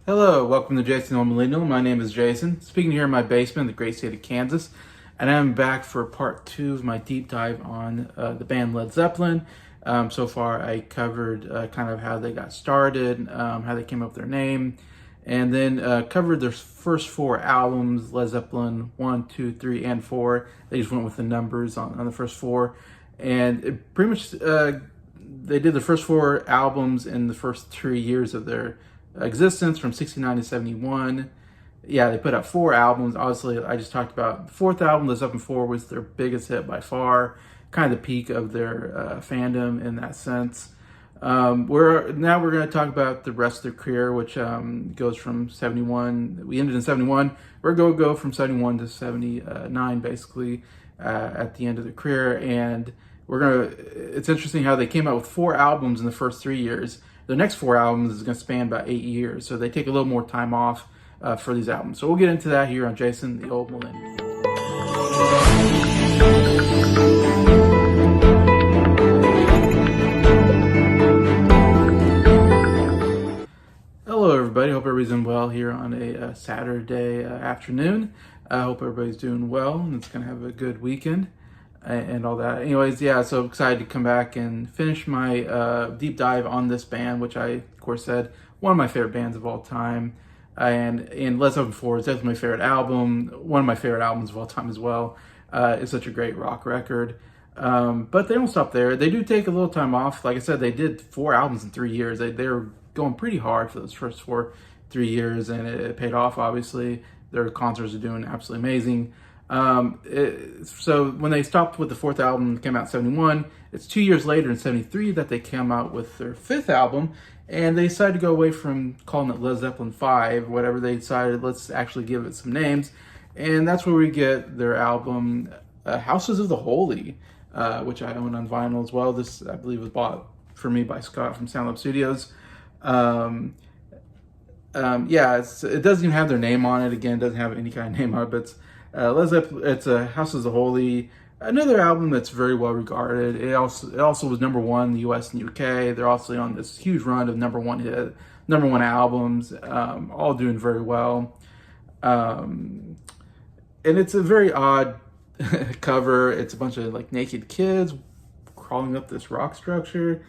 Hello, welcome to Jason the Old Millennial. My name is Jason, speaking here in my basement in the great state of Kansas, and I'm back for part 2 of my deep dive on the band Led Zeppelin. So far I covered kind of how they got started, how they came up with their name, and then covered their first 4 albums, Led Zeppelin 1, 2, 3, and 4. They just went with the numbers on the first 4, and it pretty much they did the first 4 albums in the first 3 years of their existence, from 69 to 71. Yeah, they put out 4 albums. Obviously, I just talked about the 4th album, Led Zeppelin 4, was their biggest hit by far, kind of the peak of their fandom in that sense. We're going to talk about the rest of their career, which goes from 71. We ended in 71. We're going to go from 71 to 79, basically, at the end of their career. And it's interesting how they came out with 4 albums in the first 3 years. The next 4 albums is going to span about 8 years, so they take a little more time off for these albums. So we'll get into that here on Jason the Old Millennial. Hello everybody, hope everybody's doing well here on a Saturday afternoon. I hope everybody's doing well and it's going to have a good weekend and all that. Anyways, yeah, so excited to come back and finish my deep dive on this band, which I, of course, said one of my favorite bands of all time. And Led Zeppelin 4 is definitely my favorite album, one of my favorite albums of all time as well. It's such a great rock record. But they don't stop there. They do take a little time off. Like I said, they did 4 albums in 3 years. They were going pretty hard for those first 3 years, and it paid off, obviously. Their concerts are doing absolutely amazing. So when they stopped with the 4th album, came out in 71, it's 2 years later in 73 that they came out with their 5th album, and they decided to go away from calling it Led Zeppelin 5, whatever. They decided, let's actually give it some names, and that's where we get their album Houses of the Holy, which I own on vinyl as well. This, I believe, was bought for me by Scott from Sound Lab Studios. Yeah, it doesn't even have their name on it. Again, it doesn't have any kind of name on it, but it's Led Zeppelin, it's Houses of the Holy, another album that's very well regarded. It also was number 1 in the US and UK. They're also on this huge run of number one albums, all doing very well. And it's a very odd cover. It's a bunch of like naked kids crawling up this rock structure.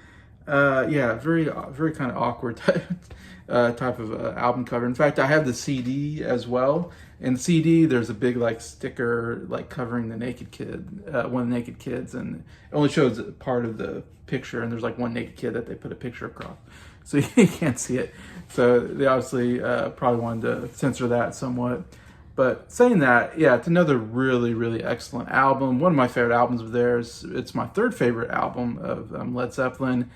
Yeah, very kind of awkward type of album cover. In fact, I have the CD as well. In the CD, there's a big like sticker like covering the naked kid, one of the naked kids, and it only shows part of the picture. And there's like one naked kid that they put a picture across, so you can't see it. So they obviously probably wanted to censor that somewhat. But saying that, yeah, it's another really, really excellent album. One of my favorite albums of theirs. It's my 3rd favorite album of Led Zeppelin.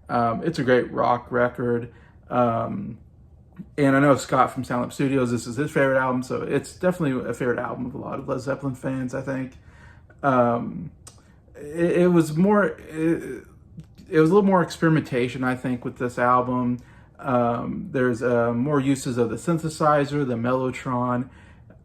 It's a great rock record. And I know Scott from Sound Lab Studios, this is his favorite album, so it's definitely a favorite album of a lot of Led Zeppelin fans, I think. It was a little more experimentation, I think, with this album. There's more uses of the synthesizer, the mellotron,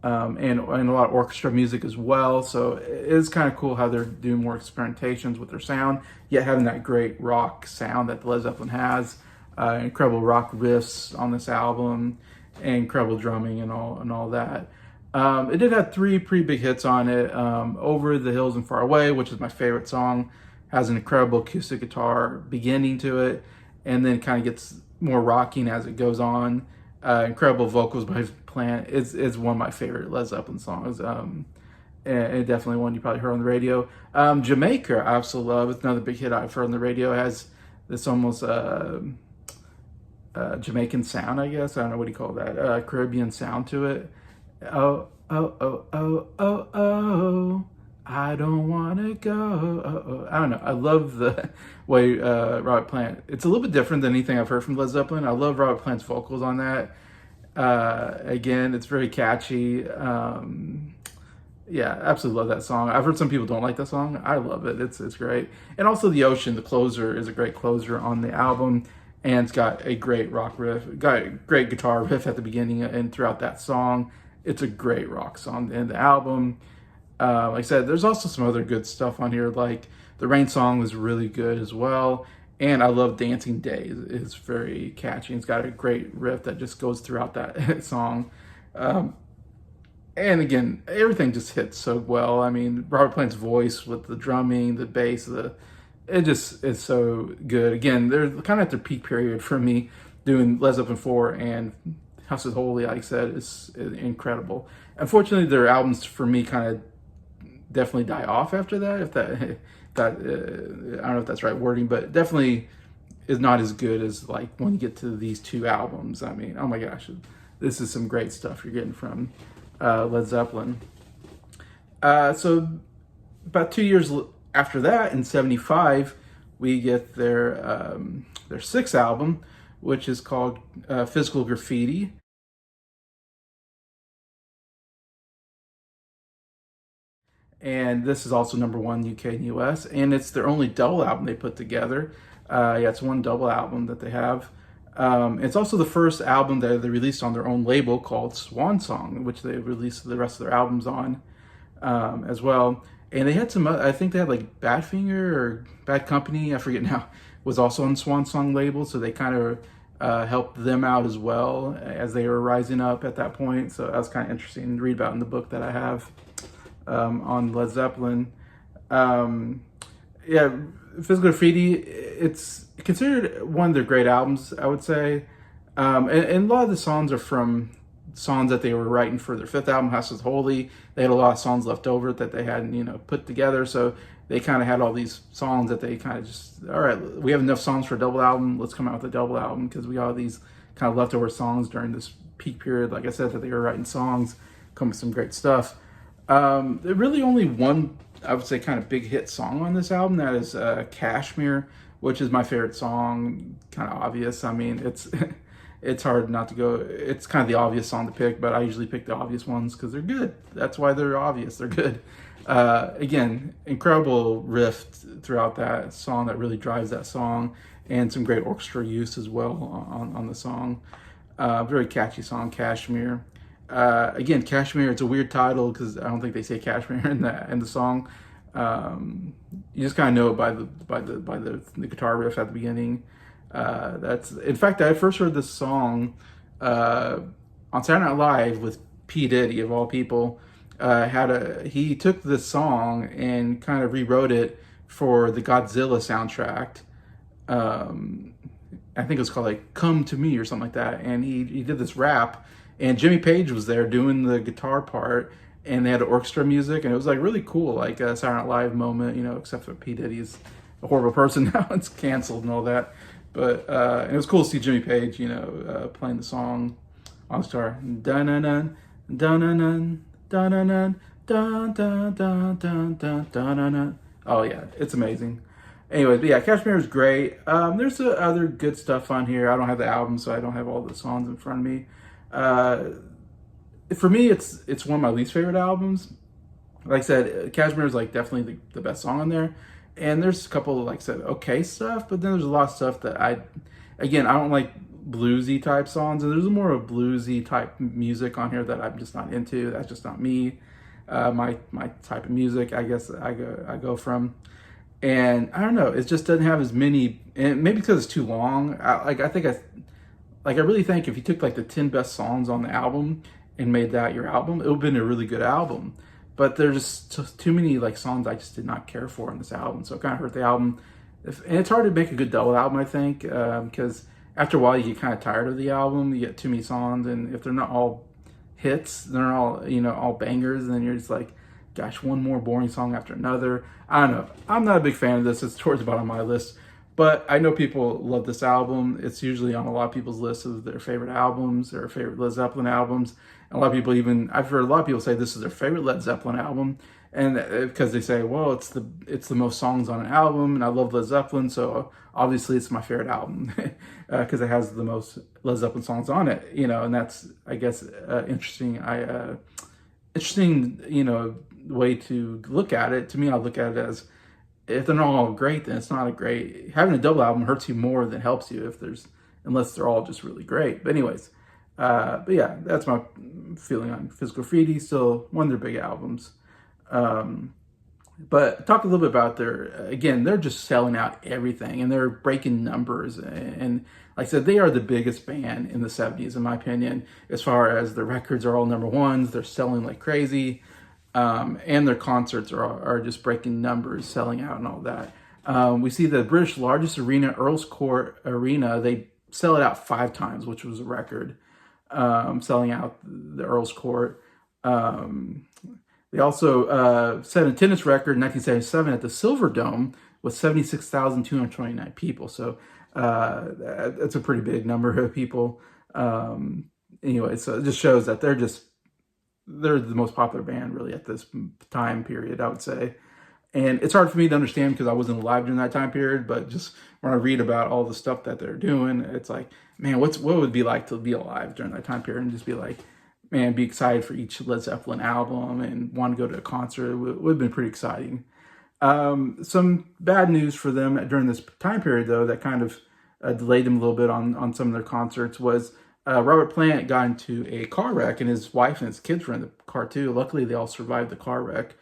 and a lot of orchestra music as well. So it is kind of cool how they're doing more experimentations with their sound, yet having that great rock sound that Led Zeppelin has. Incredible rock riffs on this album, and incredible drumming and all that. It did have 3 pretty big hits on it. Over the Hills and Far Away, which is my favorite song, has an incredible acoustic guitar beginning to it, and then kind of gets more rocking as it goes on. Incredible vocals by Plant. It's one of my favorite Led Zeppelin songs. And definitely one you probably heard on the radio. Jamaica, I absolutely love. It's another big hit I've heard on the radio. It has this almost Jamaican sound, I guess. I don't know what do you call that. Caribbean sound to it. Oh, oh, oh, oh, oh, oh. I don't want to go. Oh, oh. I don't know. I love the way Robert Plant. It's a little bit different than anything I've heard from Led Zeppelin. I love Robert Plant's vocals on that. Again, it's very catchy. Yeah, absolutely love that song. I've heard some people don't like that song. I love it. It's great. And also The Ocean, the closer, is a great closer on the album, and it's got a great rock riff, got a great guitar riff at the beginning and throughout that song. It's a great rock song in the album. Like I said, there's also some other good stuff on here, like the Rain song was really good as well. And I love Dancing Days. It's very catchy. It's got a great riff that just goes throughout that song. Um, and again, everything just hits so well. I mean, Robert Plant's voice with the drumming, the bass, it just is so good. Again, they're kind of at their peak period for me doing Led Zeppelin 4 and House is Holy, like I said, is incredible. Unfortunately, their albums for me kind of definitely die off after that. If that I don't know if that's right wording, but definitely is not as good as like when you get to these two albums. I mean, oh my gosh, this is some great stuff you're getting from Led Zeppelin. So about 2 years after that, in '75, we get their sixth album, which is called Physical Graffiti. And this is also #1 UK and US, and it's their only double album they put together. Yeah, it's one double album that they have. It's also the first album that they released on their own label called Swan Song, which they released the rest of their albums on as well. And they had some, I think they had like Badfinger or Bad Company, I forget now, was also on Swan Song label, so they kind of helped them out as well as they were rising up at that point. So that was kind of interesting to read about in the book that I have on Led Zeppelin. Yeah, Physical Graffiti, it's considered one of their great albums, I would say. And a lot of the songs are from songs that they were writing for their fifth album, House is Holy. They had a lot of songs left over that they hadn't, put together. So they kind of had all these songs that they kind of just, all right, we have enough songs for a double album. Let's come out with a double album because we got all these kind of leftover songs during this peak period. Like I said, that they were writing songs, come with some great stuff. There really only one, I would say, kind of big hit song on this album. That is Kashmir, which is my favorite song. Kind of obvious. I mean, it's it's hard not to go. It's kind of the obvious song to pick, but I usually pick the obvious ones because they're good. That's why they're obvious. They're good. Again, incredible riff throughout that song that really drives that song, and some great orchestra use as well on the song. Very catchy song, Kashmir. Again, Kashmir, it's a weird title because I don't think they say Kashmir in the song. You just kind of know it by the guitar riff at the beginning. That's, in fact, I first heard this song on Saturday Night Live with P. Diddy of all people. He took this song and kind of rewrote it for the Godzilla soundtrack. I think it was called like "Come to Me" or something like that. And he did this rap, and Jimmy Page was there doing the guitar part, and they had orchestra music, and it was like really cool, like a Saturday Night Live moment, except for P. Diddy's a horrible person now, it's canceled and all that. But and it was cool to see Jimmy Page, playing the song on guitar. Dun dun dun dun dun dun dun dun dun dun dun dun dun dun dun. Oh yeah, it's amazing. Anyways, but yeah, Kashmir is great. There's other good stuff on here. I don't have the album, so I don't have all the songs in front of me. For me, it's one of my least favorite albums. Like I said, Kashmir is like definitely the best song on there. And there's a couple of, like I said, okay stuff, but then there's a lot of stuff that I don't like bluesy type songs, and there's more of bluesy type music on here that I'm just not into. That's just not me. My type of music, I guess I go from. And I don't know, it just doesn't have as many, and maybe because it's too long. I really think if you took like the 10 best songs on the album and made that your album, it would have been a really good album. But there's just too many like songs I just did not care for in this album, so it kind of hurt the album. And it's hard to make a good double album, I think, because after a while you get kind of tired of the album. You get too many songs, and if they're not all hits, they're all all bangers, and then you're just like, gosh, one more boring song after another. I don't know. I'm not a big fan of this. It's towards the bottom of my list. But I know people love this album. It's usually on a lot of people's lists of their favorite albums, their favorite Led Zeppelin albums. And a lot of people I've heard a lot of people say this is their favorite Led Zeppelin album. And because they say, well, it's the most songs on an album, and I love Led Zeppelin, so obviously it's my favorite album because it has the most Led Zeppelin songs on it, and that's, I guess, interesting. Interesting, way to look at it. To me, I look at it as, if they're not all great, then it's not a great. Having a double album hurts you more than helps you unless they're all just really great. But anyways, but yeah, that's my feeling on Physical Graffiti. Still one of their big albums. But talk a little bit about they're just selling out everything and they're breaking numbers. And like I said, they are the biggest band in the 70s, in my opinion, as far as the records are all number ones. They're selling like crazy. And their concerts are just breaking numbers, selling out and all that. We see the British largest arena, Earl's Court Arena, they sell it out 5 times, which was a record, selling out the Earl's Court. They also set an attendance record in 1977 at the Silver Dome with 76,229 people. So that's a pretty big number of people. Anyway, so it just shows that they're the most popular band really at this time period, I would say. And it's hard for me to understand because I wasn't alive during that time period, but just when I read about all the stuff that they're doing, it's like, man, what would it be like to be alive during that time period and just be like, man, be excited for each Led Zeppelin album and want to go to a concert. It would have been pretty exciting. Some bad news for them during this time period, though, that kind of delayed them a little bit on some of their concerts was Robert Plant got into a car wreck, and his wife and his kids were in the car too. Luckily, they all survived the car wreck.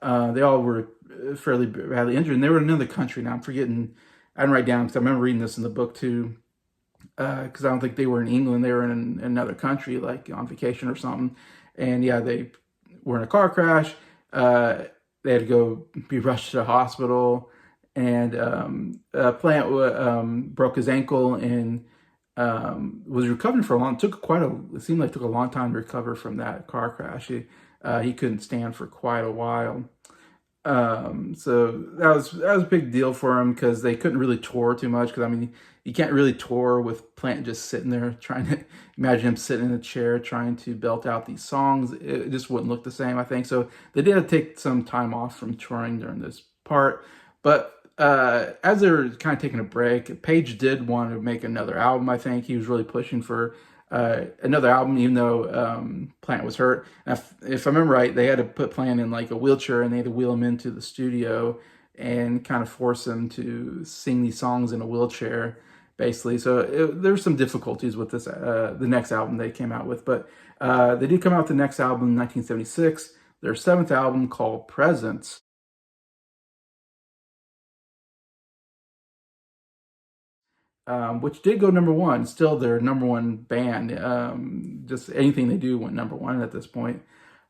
They all were fairly badly injured, and they were in another country. Now I'm forgetting. I didn't write down because I remember reading this in the book too. Because I don't think they were in England. They were in another country, like on vacation or something. And yeah, they were in a car crash. They had to go be rushed to the hospital. And Plant broke his ankle and was recovering for a long. It seemed like it took a long time to recover from that car crash. He couldn't stand for quite a while. So that was a big deal for him because they couldn't really tour too much. Because I mean, you can't really tour with Plant just sitting there trying to imagine him sitting in a chair trying to belt out these songs. It just wouldn't look the same, I think. So they did take some time off from touring during this part. But as they were kind of taking a break, Page did want to make another album. I think he was really pushing for another album, even though Plant was hurt. And if I remember right, they had to put Plant in like a wheelchair and they had to wheel him into the studio and kind of force him to sing these songs in a wheelchair, basically. So there's some difficulties with this, the next album they came out with. But they did come out with the next album in 1976, their 7th album called Presence. Which did go number one, still their number one band. Just anything they do went number one at this point.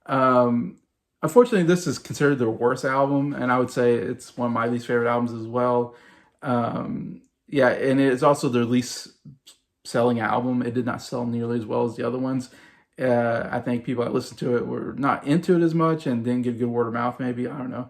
Unfortunately, this is considered their worst album, and I would say it's one of my least favorite albums as well. Yeah, and it's also their least selling album. It did not sell nearly as well as the other ones. I think people that listened to it were not into it as much and didn't get good word of mouth, maybe. I don't know.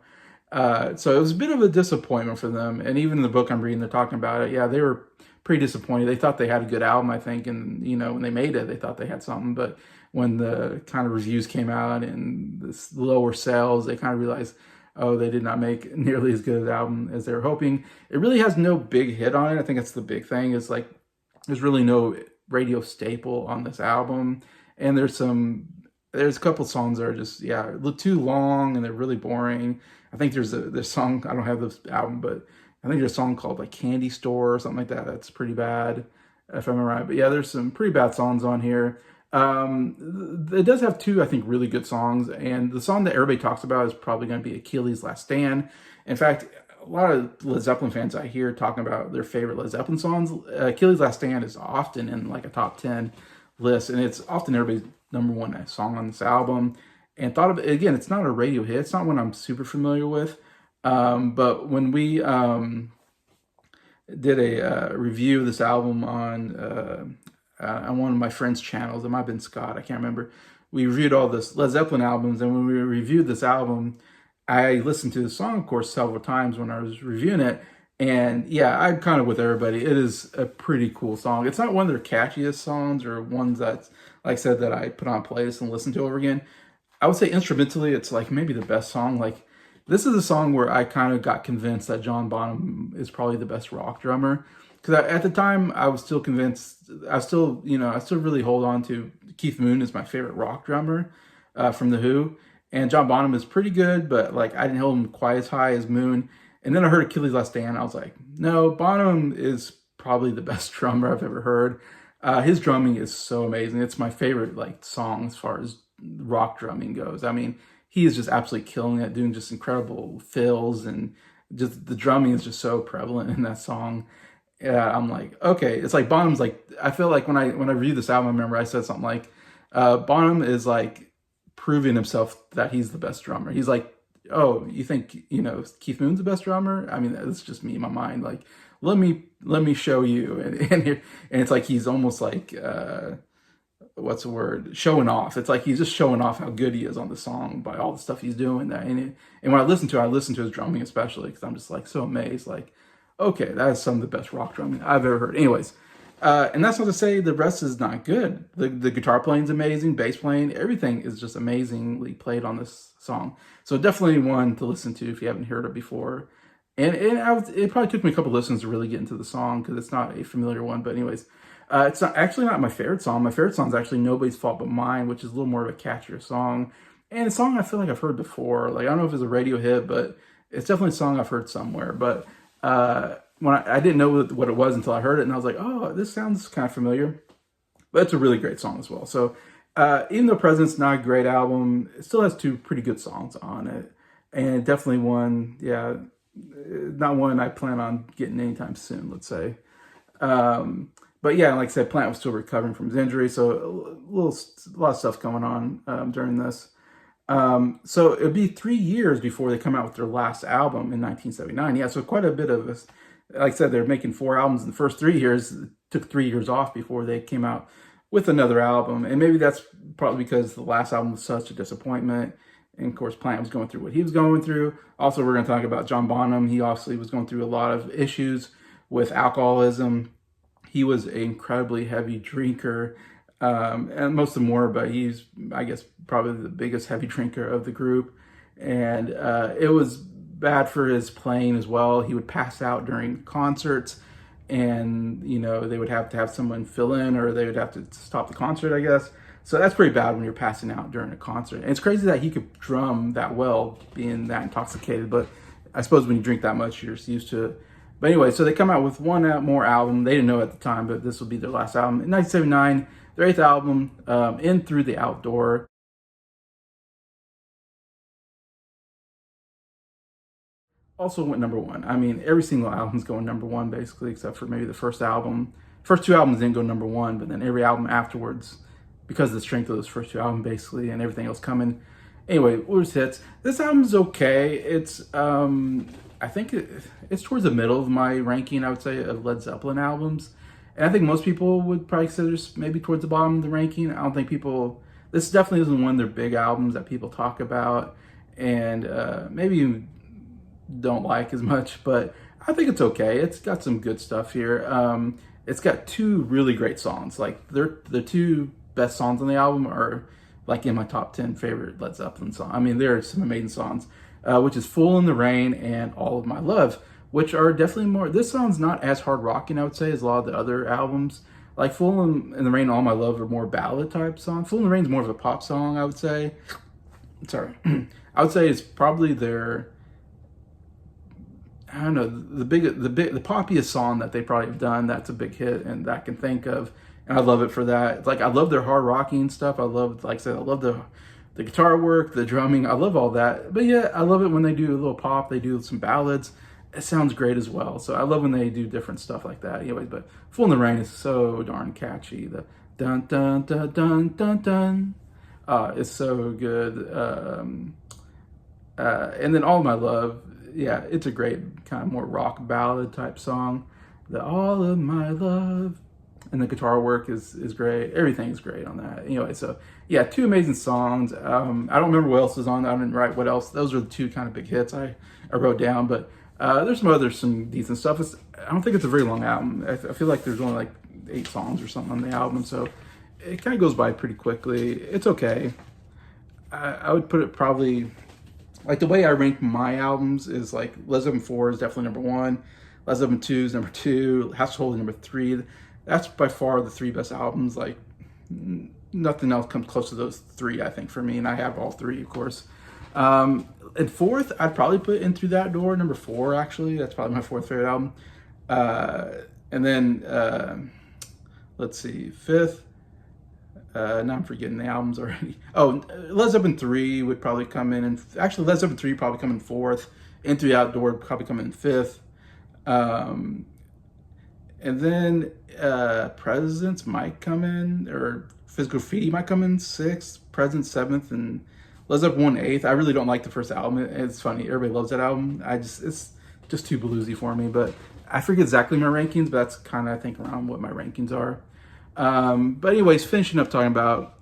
So it was a bit of a disappointment for them. And even in the book I'm reading, they're talking about it. Yeah, they were pretty disappointed. They thought they had a good album, I think. And, when they made it, they thought they had something. But when the kind of reviews came out and this lower sales, they kind of realized, oh, they did not make nearly as good an album as they were hoping. It really has no big hit on it. I think that's the big thing, is like there's really no radio staple on this album. And there's a couple songs that are just, a little too long and they're really boring. I think there's a song, I don't have this album, but I think there's a song called like Candy Store or something like that. That's pretty bad, if I remember right. But yeah, there's some pretty bad songs on here. It does have 2, I think, really good songs. And the song that everybody talks about is probably going to be Achilles' Last Stand. In fact, a lot of Led Zeppelin fans I hear talking about their favorite Led Zeppelin songs. Achilles' Last Stand is often in like a top 10 list. And it's often everybody's number one song on this album. And thought of it, again, it's not a radio hit. It's not one I'm super familiar with. But when we did a review of this album on one of my friends' channels, it might have been Scott, I can't remember. We reviewed all this Led Zeppelin albums, and when we reviewed this album, I listened to the song, of course, several times when I was reviewing it. And yeah, I'm kind of with everybody. It is a pretty cool song. It's not one of their catchiest songs or ones that's, like I said, that I put on playlist and listen to over again. I would say instrumentally, it's like maybe the best song. Like, this is a song where I kind of got convinced that John Bonham is probably the best rock drummer. Because at the time, I was still convinced, I still really hold on to Keith Moon as my favorite rock drummer from The Who. And John Bonham is pretty good, but like I didn't hold him quite as high as Moon. And then I heard Achilles' Last Stand. I was like, no, Bonham is probably the best drummer I've ever heard. His drumming is so amazing. It's my favorite like song as far as rock drumming goes. I mean, he is just absolutely killing it, doing just incredible fills, and just the drumming is just so prevalent in that song. Yeah, I'm like, okay, it's like Bonham's like, I feel like when I reviewed this album, I remember I said something like, Bonham is like proving himself that he's the best drummer. He's like, oh, you think, Keith Moon's the best drummer? I mean, that's just me in my mind. Like, let me show you. And it's like he's almost like, what's the word? Showing off. It's like he's just showing off how good he is on the song by all the stuff he's doing. And when I listen to his drumming especially, because I'm just like so amazed. Like, okay, that is some of the best rock drumming I've ever heard. Anyways, and that's not to say the rest is not good. The guitar playing is amazing, bass playing, everything is just amazingly played on this song. So definitely one to listen to if you haven't heard it before. And it probably took me a couple listens to really get into the song because it's not a familiar one. But anyways, it's not my favorite song. My favorite song is actually Nobody's Fault But Mine, which is a little more of a catchier song. And a song I feel like I've heard before. Like, I don't know if it's a radio hit, but it's definitely a song I've heard somewhere. But when I didn't know what it was until I heard it, and I was like, oh, this sounds kind of familiar. But it's a really great song as well. So even though President's not a great album, it still has two pretty good songs on it. And definitely one, not one I plan on getting anytime soon, let's say. But yeah, like I said, Plant was still recovering from his injury, so a lot of stuff going on during this. So it'd be 3 years before they come out with their last album in 1979. Yeah, so quite a bit of this. Like I said, they're making 4 albums in the first 3 years. It took 3 years off before they came out with another album. And maybe that's probably because the last album was such a disappointment. And of course, Plant was going through what he was going through. Also, we're going to talk about John Bonham. He obviously was going through a lot of issues with alcoholism. He was an incredibly heavy drinker, and most of them were, but he's, I guess, probably the biggest heavy drinker of the group. And it was bad for his playing as well. He would pass out during concerts, and they would have to have someone fill in, or they would have to stop the concert, I guess. So that's pretty bad when you're passing out during a concert. And it's crazy that he could drum that well, being that intoxicated. But I suppose when you drink that much, you're just used to it. But anyway, so they come out with one more album. They didn't know at the time, but this will be their last album. In 1979, their 8th album, In Through the Outdoor. Also went #1. I mean, every single album's going #1, basically, except for maybe the first album. First 2 albums didn't go #1, but then every album afterwards, because of the strength of those first 2 albums, basically, and everything else coming. Anyway, what was hits? This album's okay. It's, I think it's towards the middle of my ranking, I would say, of Led Zeppelin albums. And I think most people would probably consider this maybe towards the bottom of the ranking. I don't think this definitely isn't one of their big albums that people talk about, and maybe you don't like as much, but I think it's okay. It's got some good stuff here. It's got 2 really great songs. Like, the 2 best songs on the album are like in my top 10 favorite Led Zeppelin songs. I mean, there are some amazing songs, which is Fool in the Rain and All of My Love, which are definitely more, this song's not as hard rocking, I would say, as a lot of the other albums. Like Fool in the Rain and All My Love are more ballad type songs. Fool in the Rain is more of a pop song, I would say. Sorry. I would say it's probably their, I don't know, the poppiest song that they probably have done that's a big hit and that I can think of. And I love it for that. It's like, I love their hard rocking stuff. I love, like I said, I love the guitar work, the drumming. I love all that. But yeah, I love it when they do a little pop. They do some ballads. It sounds great as well. So I love when they do different stuff like that. Anyways, but Fool in the Rain is so darn catchy. The dun dun dun dun dun dun. It's so good. And then All My Love, yeah, it's a great kind of more rock ballad type song. The All of My Love. And the guitar work is great. Everything is great on that. Anyway, so yeah, 2 amazing songs. I don't remember what else was on. I didn't write what else. Those are the 2 kind of big hits I wrote down. But there's some decent stuff. I don't think it's a very long album. I feel like there's only like 8 songs or something on the album. So it kind of goes by pretty quickly. It's okay. I would put it probably, like the way I rank my albums is like Led Zeppelin 4 is definitely #1. Led Zeppelin 2 is #2. House of Holy #3. That's by far the 3 best albums. Like, nothing else comes close to those 3, I think, for me. And I have all 3, of course. And fourth, I'd probably put In Through That Door, number 4, actually. That's probably my fourth favorite album. And then, let's see, fifth, now I'm forgetting the albums already. Oh, Led Zeppelin 3 would probably come in, and actually Led Zeppelin 3 would probably come in fourth. In Through the Door would probably come in fifth. And then Presence might come in, or Physical Graffiti might come in sixth, Presence seventh, and Led Zeppelin 1 eighth. I really don't like the first album. It's funny, everybody loves that album. It's just too bluesy for me, but I forget exactly my rankings, but that's kind of, I think, around what my rankings are. But anyways, finishing up talking about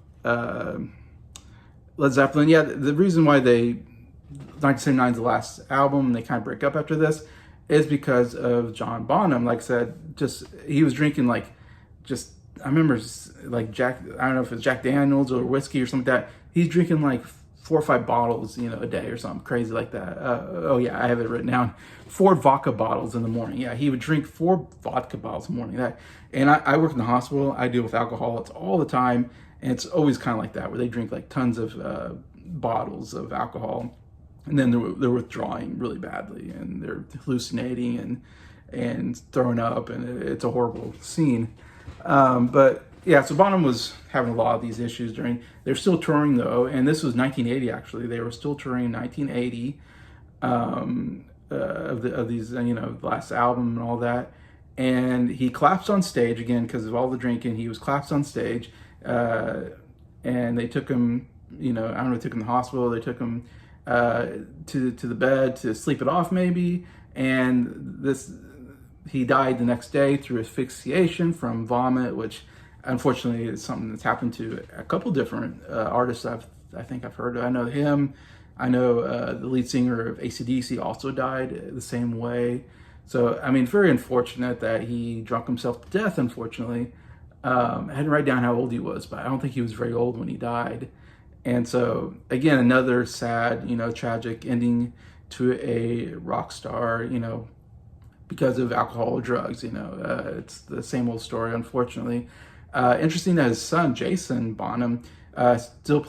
Led Zeppelin. Yeah, the reason why 1979 is the last album, and they kind of break up after this, is because of John Bonham. Like I said, he was drinking I remember like I don't know if it's Jack Daniels or whiskey or something like that. He's drinking like 4 or 5 bottles, a day or something crazy like that. Oh yeah, I have it written down. 4 vodka bottles in the morning. Yeah, he would drink 4 vodka bottles in the morning. And I work in the hospital. I deal with alcoholics all the time, and it's always kind of like that, where they drink like tons of bottles of alcohol, and then they're withdrawing really badly, and they're hallucinating and throwing up, and it's a horrible scene. But yeah, so Bonham was having a lot of these issues they're still touring though, and this was 1980 actually. They were still touring in 1980 of these, the last album and all that. And he collapsed on stage again because of all the drinking. He was collapsed on stage, and they took him, I don't know, they took him to the hospital. They took him to the bed to sleep it off maybe, and he died the next day through asphyxiation from vomit, which unfortunately is something that's happened to a couple different artists I think I've heard of. I know him. I know the lead singer of AC/DC also died the same way. So, I mean, very unfortunate that he drunk himself to death, unfortunately. I didn't write down how old he was, but I don't think he was very old when he died. And so, again, another sad, tragic ending to a rock star, because of alcohol or drugs. It's the same old story, unfortunately. Interesting that his son, Jason Bonham, still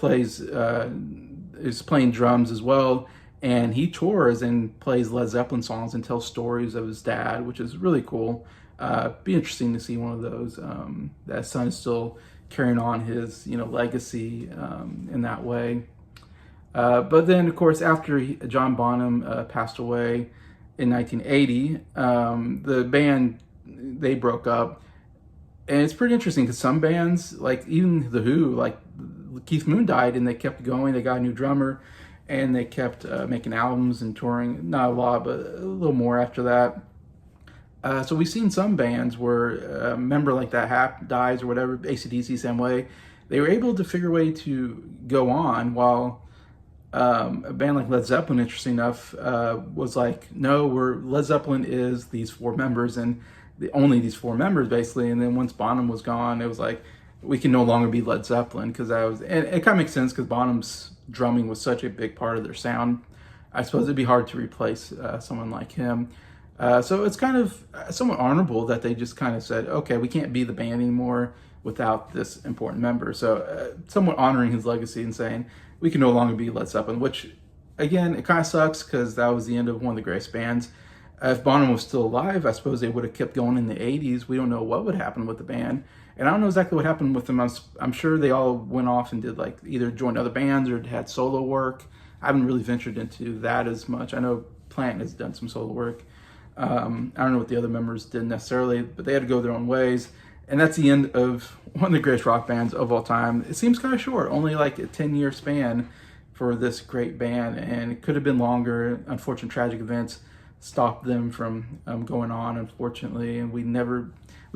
is playing drums as well. And he tours and plays Led Zeppelin songs and tells stories of his dad, which is really cool. Be interesting to see one of those. That son is still carrying on his, legacy in that way. But then, of course, after John Bonham passed away in 1980, the band, they broke up. And it's pretty interesting because some bands, like even The Who, like Keith Moon died and they kept going. They got a new drummer. And they kept making albums and touring, not a lot, but a little more after that. So we've seen some bands where a member like that dies or whatever, AC/DC, same way. They were able to figure a way to go on, while a band like Led Zeppelin, interesting enough, was like, no, Led Zeppelin is these 4 members, and only these 4 members, basically. And then once Bonham was gone, it was like, we can no longer be Led Zeppelin, and it kind of makes sense because Bonham's drumming was such a big part of their sound. I suppose it'd be hard to replace someone like him. So it's kind of somewhat honorable that they just kind of said, okay, we can't be the band anymore without this important member. So somewhat honoring his legacy and saying, we can no longer be Led Zeppelin, which, again, it kind of sucks because that was the end of one of the greatest bands. If Bonham was still alive, I suppose they would have kept going in the 80s. We don't know what would happen with the band. And I don't know exactly what happened with them. I'm sure they all went off and did either joined other bands or had solo work. I haven't really ventured into that as much. I know Plant has done some solo work. I don't know what the other members did necessarily, but they had to go their own ways. And that's the end of one of the greatest rock bands of all time. It seems kind of short, only like a 10-year span for this great band. And it could have been longer. Unfortunate tragic events stopped them from going on, unfortunately. And we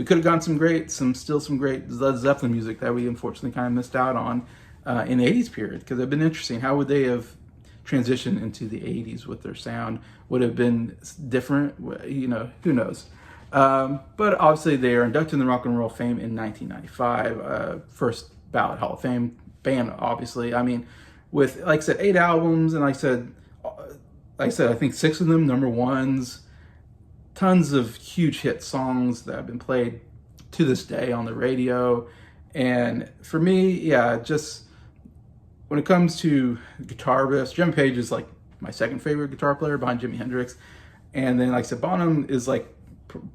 could have gotten some great Led Zeppelin music that we unfortunately kind of missed out on in the 80s period, because it would have been interesting. How would they have transitioned into the 80s with their sound? Would have been different, who knows. But obviously they are inducted in the Rock and Roll Fame in 1995, first ballot Hall of Fame band, obviously. I mean, with, like I said, 8 albums, and like I said, I think 6 of them number ones, tons of huge hit songs that have been played to this day on the radio. And for me, yeah, just when it comes to guitar riffs, Jim Page is like my second favorite guitar player behind Jimi Hendrix. And then, like I said, Bonham is like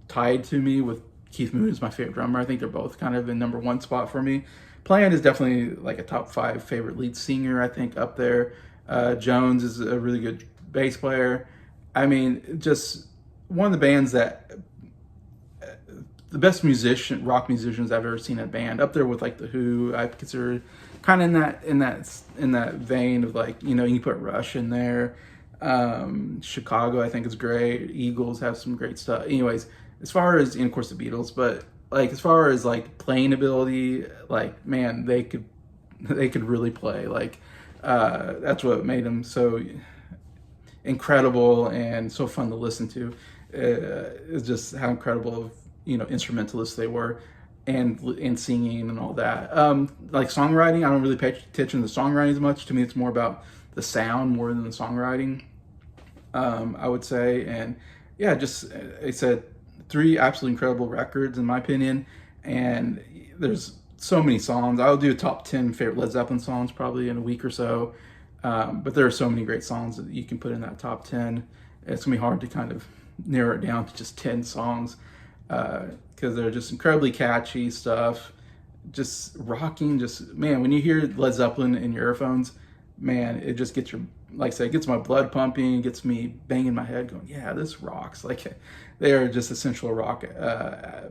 tied to me with Keith Moon is my favorite drummer. I think they're both kind of in #1 spot for me. Plant is definitely like a top 5 favorite lead singer, I think, up there. Jones is a really good bass player. I mean, just one of the bands that the best rock musicians I've ever seen in a band, up there with like the Who. I consider kind of in that vein of, like, you know, you put Rush in there. Chicago, I think, is great. Eagles have some great stuff. Anyways, as far as, and of course the Beatles, but like as far as like playing ability, like, man, they could really play. Like that's what made them so incredible and so fun to listen to. It's just how incredible of, you know, instrumentalists they were, and singing and all that. Like songwriting, I don't really pay attention to the songwriting as much. To me, it's more about the sound more than the songwriting, I would say. And yeah, just, I said, 3 absolutely incredible records in my opinion. And there's so many songs. I'll do a top 10 favorite Led Zeppelin songs probably in a week or so. But there are so many great songs that you can put in that top 10. It's gonna be hard to kind of narrow it down to just 10 songs, because they're just incredibly catchy stuff, just rocking. Just, man, when you hear Led Zeppelin in your earphones, man, it just gets your, like I said, it gets my blood pumping, gets me banging my head going, yeah, this rocks. Like, they are just essential rock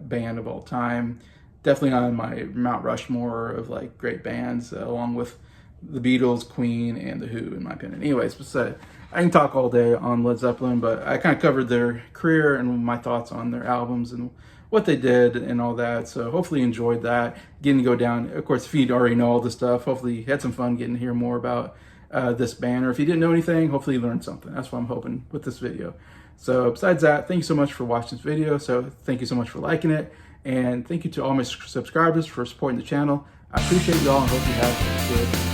band of all time. Definitely on my Mount Rushmore of like great bands, along with the Beatles, Queen, and the Who, in my opinion. Anyways, but I can talk all day on Led Zeppelin, but I kind of covered their career and my thoughts on their albums and what they did and all that. So hopefully you enjoyed that, getting to go down. Of course, if you already know all this stuff, hopefully you had some fun getting to hear more about this band. Or if you didn't know anything, hopefully you learned something. That's what I'm hoping with this video. So besides that, thank you so much for watching this video. So thank you so much for liking it. And thank you to all my subscribers for supporting the channel. I appreciate you all and hope you have a good